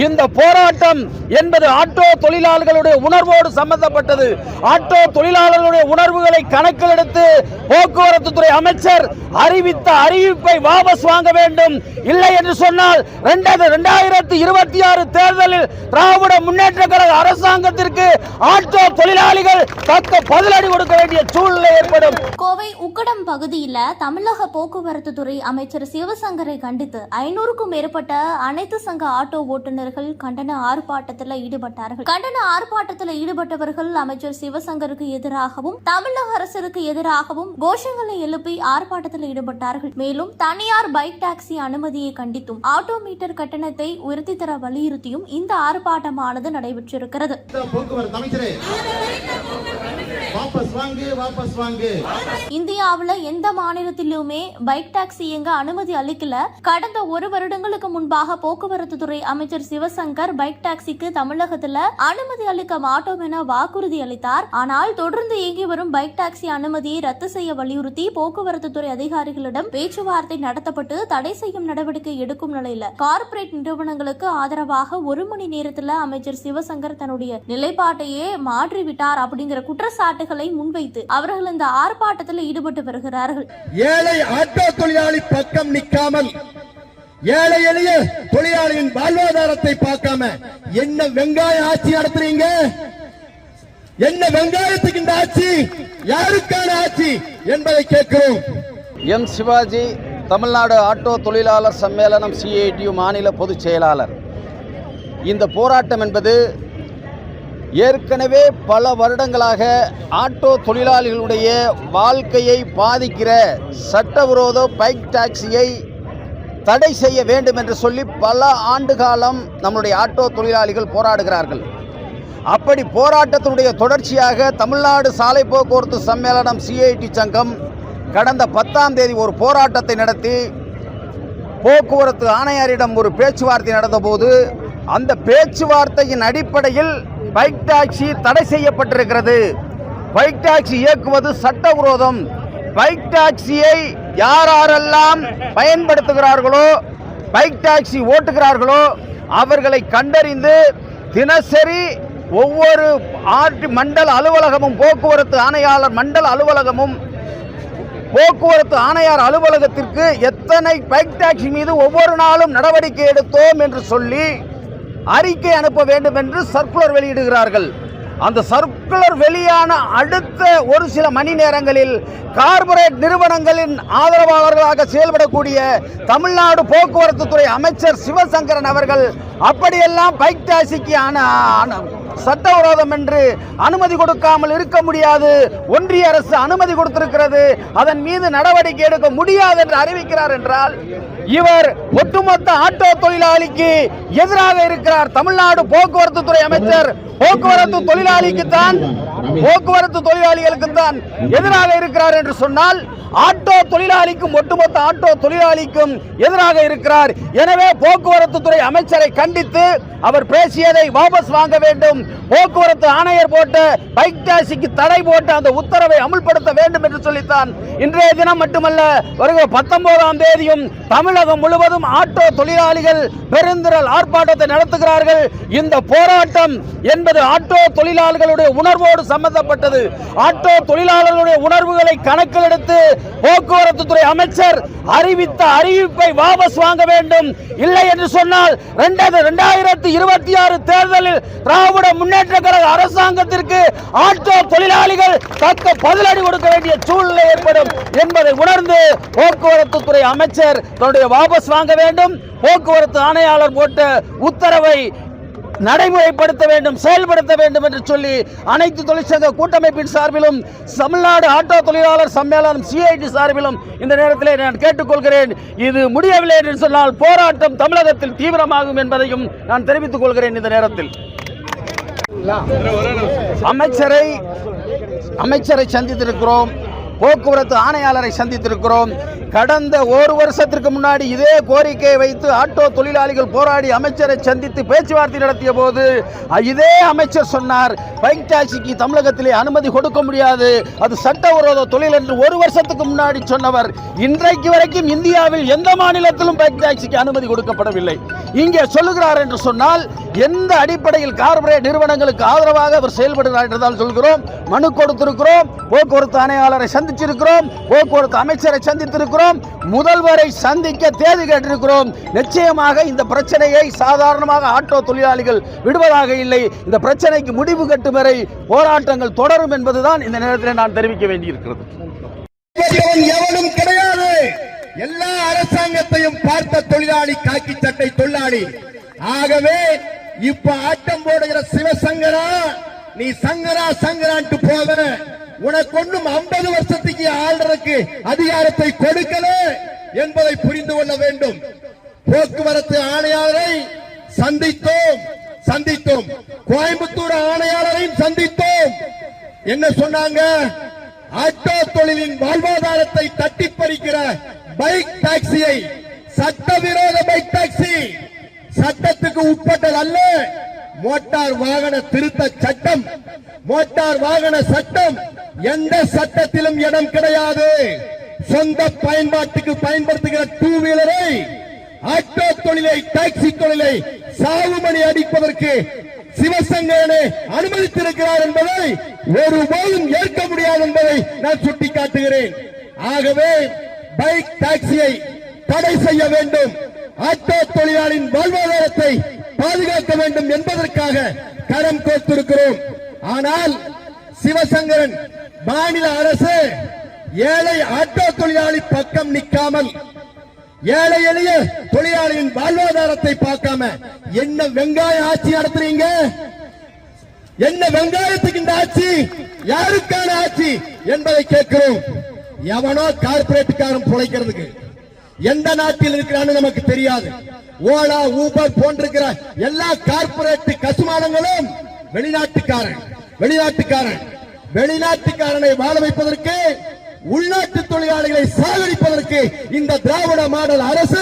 இந்த போராட்டம் என்பது ஆட்டோ தொழிலாளர்களுடைய உணர்வோடு சம்பந்தப்பட்டது. ஆட்டோ தொழிலாளர்களுடைய உணர்வுகளை கணக்கில் எடுத்து போக்குவரத்து துறை அமைச்சர் அறிவித்த அறிவிப்பை வாபஸ் வாங்க வேண்டும். இல்லை என்று சொன்னால் 2026 தேர்தலில் திராவிட முன்னேற்ற கழக அரசாங்கத்திற்கு ஆட்டோ தொழிலாளிகள் தக்க பதிலடி கொடுக்க வேண்டிய சூழ்நிலை ஏற்படும். கோவை உக்கடம் பகுதியில் தமிழக போக்குவரத்து துறை அமைச்சர் சிவசங்கரை கண்டித்து 500க்கும் மேற்பட்ட அனைத்து சங்க ஆட்டோ ஓட்டுநர்கள் கண்டன ஆர்ப்பாட்டத்தில் ஈடுபட்டார்கள். கண்டன ஆர்ப்பாட்டத்தில் ஈடுபட்டவர்கள் அமைச்சர் சிவசங்கருக்கு எதிராகவும் தமிழக அரசுக்கு எதிராகவும் கோஷங்களை எழுப்பி ஆர்ப்பாட்டத்தில் ஈடுபட்டார்கள். மேலும் தனியார் பைக் டாக்ஸி அனுமதியை கண்டித்தும் ஆட்டோ மீட்டர் கட்டணத்தை உயர்த்தி தர வலியுறுத்தியும் இந்த ஆர்ப்பாட்டமானது நடைபெற்றிருக்கிறது. இந்தியாவில் எந்த மாநிலத்திலுமே பைக் டாக்ஸி இயங்க அனுமதி அளிக்கல. கடந்த 1 வருடங்களுக்கு முன்பாக போக்குவரத்து துறை அமைச்சர் சிவசங்கர் பைக் டாக்ஸிக்கு தமிழகத்தில் அனுமதி அளிக்க மாட்டோம் என வாக்குறுதி அளித்தார். ஆனால் தொடர்ந்து இயங்கி வரும் பைக் டாக்ஸி அனுமதியை ரத்து செய்ய வலியுறுத்தி போக்குவரத்து துறை அதிகாரிகளிடம் பேச்சுவார்த்தை நடத்தப்பட்டு தடை செய்யும் நடவடிக்கை எடுக்கும் நிலையில கார்ப்பரேட் நிறுவனங்களுக்கு ஆதரவாக 1 மணி நேரத்தில் அமைச்சர் சிவசங்கர் தன்னுடைய நிலைப்பாட்டையே மாற்றிவிட்டார் அப்படிங்கிற குற்றச்சாட்டுகளை முன்வைத்து அவர்கள் இந்த ஆர்ப்பாட்டத்தில் ஈடுபட்டு வருகிறார்கள். ஏழை ஆட்டோ தொழிலாளி பக்கம் நிற்காமல் ஏழை எளிய தொழிலாளியின் வாழ்வாதாரத்தை பார்க்காம என்ன வெங்காய ஆட்சி நடத்துறீங்க? என்ன வெங்காயத்துக்கு இந்த ஆட்சி? யாருக்கான ஆட்சி என்பதை கேட்கிறோம். எம் சிவாஜி, தமிழ்நாடு ஆட்டோ தொழிலாளர் சம்மேளனம் CITU மாநில பொதுச் செயலாளர். இந்த போராட்டம் என்பது ஏற்கனவே பல வருடங்களாக ஆட்டோ தொழிலாளிகளுடைய வாழ்க்கையை பாதிக்கிற சட்டவிரோத பைக் டாக்ஸியை தடை செய்ய வேண்டும் என்று சொல்லி பல ஆண்டு காலம் நம்முடைய ஆட்டோ தொழிலாளிகள் போராடுகிறார்கள். அப்படி போராட்டத்தினுடைய தொடர்ச்சியாக தமிழ்நாடு சாலை போக்குவரத்து சம்மேளனம் CIT சங்கம் கடந்த 10ஆம் தேதி ஒரு போராட்டத்தை நடத்தி போக்குவரத்து ஆணையரிடம் ஒரு பேச்சுவார்த்தை நடந்தபோது அந்த பேச்சுவார்த்தையின் அடிப்படையில் பைக் டாக்ஸி தடை செய்யப்பட்டிருக்கிறது. பைக் டாக்ஸி இயக்குவது சட்டவிரோதம். பைக் டாக்ஸியை யாரெல்லாம் பயன்படுத்துகிறார்களோ, பைக் டாக்ஸி ஓட்டுகிறார்களோ அவர்களை கண்டறிந்து தினசரி ஒவ்வொரு மண்டல அலுவலகமும் போக்குவரத்து ஆணையாளர் மண்டல அலுவலகமும் போக்குவரத்து ஆணையாளர் அலுவலகத்திற்கு எத்தனை பைக் டாக்ஸி மீது ஒவ்வொரு நாளும் நடவடிக்கை எடுத்தோம் என்று சொல்லி அறிக்கை அனுப்ப வேண்டும் என்று சர்க்குலர் வெளியிடுகிறார்கள். அந்த சர்க்குலர் வெளியான அடுத்த ஒரு சில மணி நேரங்களில் கார்ப்பரேட் நிறுவனங்களின் ஆதரவாளர்களாக செயல்படக்கூடிய தமிழ்நாடு போக்குவரத்து துறை அமைச்சர் சிவசங்கரன் அவர்கள் அப்படியெல்லாம் பைக் டாக்ஸிக்கு சட்டவிரோதம் என்று அனுமதி கொடுக்காமல் இருக்க முடியாது, ஒன்றிய அரசு அனுமதி கொடுத்திருக்கிறது, அதன் மீது நடவடிக்கை எடுக்க முடியாது என்று அறிவிக்கிறார் என்றால் இவர் ஒட்டுமொத்த ஆட்டோ தொழிலாளிக்கு எதிராக இருக்கிறார். தமிழ்நாடு போக்குவரத்து துறை அமைச்சர் போக்குவரத்து தொழிலாளிகளுக்கு தான் எதிராக இருக்கிறார் என்று சொன்னால் ஆட்டோ தொழிலாளிக்கும் ஒட்டுமொத்த ஆட்டோ தொழிலாளிக்கும் எதிராக இருக்கிறார். எனவே போக்குவரத்து துறை அமைச்சரை கண்டித்து அவர் பேசியதை வாபஸ் வாங்க வேண்டும். போக்குவரத்து ஆணையர் போட்ட பைக் டாக்ஸிக்கு தடை போட்டு அந்த உத்தரவை அமுல்படுத்த வேண்டும் என்று சொல்லித்தான் இன்றைய தினம் மட்டுமல்ல வருகிற 19ஆம் தேதியும் தமிழகம் முழுவதும் ஆட்டோ தொழிலாளிகள் பெருந்திரள் ஆர்ப்பாட்டத்தை நடத்துகிறார்கள். இந்த போராட்டம் என்பது ஆட்டோ தொழிலாளர்களுடைய உணர்வோடு சம்பந்தப்பட்டது. ஆட்டோ தொழிலாளர்களுடைய உணர்வுகளை கணக்கில் எடுத்து போக்குவரத்து துறை அமைச்சர் அறிவித்த அறிவிப்பை வாபஸ் வாங்க வேண்டும். இல்லை என்று சொன்னால் 2026 தேர்தலில் திராவிட முன்னேற்ற கழக அரசாங்கத்திற்கு ஆட்டோ தொழிலாளிகள் தக்க பதிலடி கொடுக்க வேண்டிய சூழ்நிலை ஏற்படும் என்பதை உணர்ந்து போக்குவரத்து துறை அமைச்சர் தன்னுடைய வாபஸ் வாங்க வேண்டும். போக்குவரத்து ஆணையாளர் போட்ட உத்தரவை நடைமுறைப்படுத்த வேண்டும், செயல்படுத்த வேண்டும் என்று சொல்லி அனைத்து தொழிற்சங்க கூட்டமைப்பின் சார்பிலும் தமிழ்நாடு ஆட்டோ தொழிலாளர் சம்மேளனம் CIT சார்பிலும் இந்த நேரத்தில் நான் கேட்டுக்கொள்கிறேன். இது முடியவில்லை என்று சொன்னால் போராட்டம் தமிழகத்தில் தீவிரமாகும் என்பதையும் நான் தெரிவித்துக் கொள்கிறேன். இந்த நேரத்தில் அமைச்சரை சந்தித்திருக்கிறோம். போக்குவரத்து ஆணையாளரை சந்தித்திருக்கிறோம். கடந்த ஒரு வருஷத்திற்கு முன்னாடி இதே கோரிக்கையை வைத்து ஆட்டோ தொழிலாளிகள் போராடி அமைச்சரை சந்தித்து பேச்சுவார்த்தை நடத்திய போது இதே அமைச்சர் சொன்னார், பைக் டாக்ஸிக்கு தமிழகத்திலே அனுமதி கொடுக்க முடியாது, அது சட்டவிரோத தொழில் என்று ஒரு வருஷத்துக்கு முன்னாடி சொன்னவர் இன்றைக்கு வரைக்கும் இந்தியாவில் எந்த மாநிலத்திலும் பைக் டாக்ஸிக்கு அனுமதி கொடுக்கப்படவில்லை. இங்கே சொல்லுகிறார் என்று சொன்னால் எந்த அடிப்படையில் கார்ப்பரேட் நிறுவனங்களுக்கு ஆதரவாக அவர் செயல்படுகிறார் என்றுதான் சொல்கிறோம். மனு கொடுத்திருக்கிறோம், போக்குவரத்து ஆணையாளரை சந்திச்சிருக்கிறோம், போக்குவரத்து அமைச்சரை சந்தித்திருக்கிறோம், முதல்வரை சந்திக்க தேதி கேட்டிருக்கிறோம். நிச்சயமாக இந்த பிரச்சனையை சாதாரணமாக ஆட்டோ தொழிலாளிகள் விடுவதாக இல்லை. இந்த பிரச்சனைக்கு முடிவு கட்டும் வரை போராட்டங்கள் தொடரும் என்பதுதான் இந்த நேரத்தில் நான் தெரிவிக்க வேண்டியிருக்கிறது. எவனும் கிடையாது. எல்லா அரசாங்கத்தையும் பார்த்த தொழிலாளி காக்கி சட்டை தொழிலாளி. ஆகவே இப்ப ஆட்டம் போடுகிற சிவசங்கரா, நீ சங்கரா சங்கரான்ட்டு போக, உனக்கு ஒன்றும் 50 வருஷத்துக்கு ஆள்றதுக்கு அதிகாரத்தை கொடுக்கல என்பதை புரிந்து கொள்ள வேண்டும். போக்குவரத்து ஆணையாளரை சந்தித்தோம், கோயம்புத்தூர் ஆணையாளரையும் சந்தித்தோம். என்ன சொன்னாங்க? ஆட்டோ தொழிலின் வாழ்வாதாரத்தை தட்டி பறிக்கிற பைக் டாக்ஸியை, சட்டவிரோத பைக் டாக்ஸி, சட்டத்துக்கு உட்பட்டது அல்ல. மோட்டார் வாகன திருத்த சட்டம், மோட்டார் வாகன சட்டம் எந்த சட்டத்திலும் இடம் கிடையாது. சொந்த பயன்பாட்டுக்கு பயன்படுத்துகிற டூ வீலரை, ஆட்டோ தொழிலை, டாக்ஸி தொழிலை சாவுமணி அடிப்பதற்கு சிவசங்கரனை அனுமதித்திருக்கிறார் என்பதை ஒருபோதும் ஏற்க முடியாது என்பதை நான் சுட்டிக்காட்டுகிறேன். ஆகவே பைக் டாக்ஸியை தடை செய்ய வேண்டும், ஆட்டோ தொழிலாளியின் வாழ்வாதாரத்தை பாதுகாக்க வேண்டும் என்பதற்காக கரம் கோர்த்திருக்கிறோம். ஆனால் சிவசங்கரன் மாநில அரசு ஏழை ஆட்டோ தொழிலாளி பக்கம் நிற்காமல், ஏழை எளிய தொழிலாளியின் வாழ்வாதாரத்தை பார்க்காம என்ன வெங்காய ஆட்சி நடத்துறீங்க? என்ன வெங்காயத்துக்கு இந்த ஆட்சி? யாருக்கான ஆட்சி என்பதை கேட்கிறோம். எவனோ கார்பரேட்டுக்காரன் பிழைக்கிறதுக்கு எந்த நாட்டில் இருக்கிறான்னு நமக்கு தெரியாது. ஓலா, ஊபர் போன்றிருக்கிற எல்லா கார்பரேட் கசுமானங்களும் வெளிநாட்டுக்காரனை வாழ வைப்பதற்கு, உள்நாட்டு தொழிலாளிகளை சாகடிப்பதற்கு இந்த திராவிட மாடல் அரசு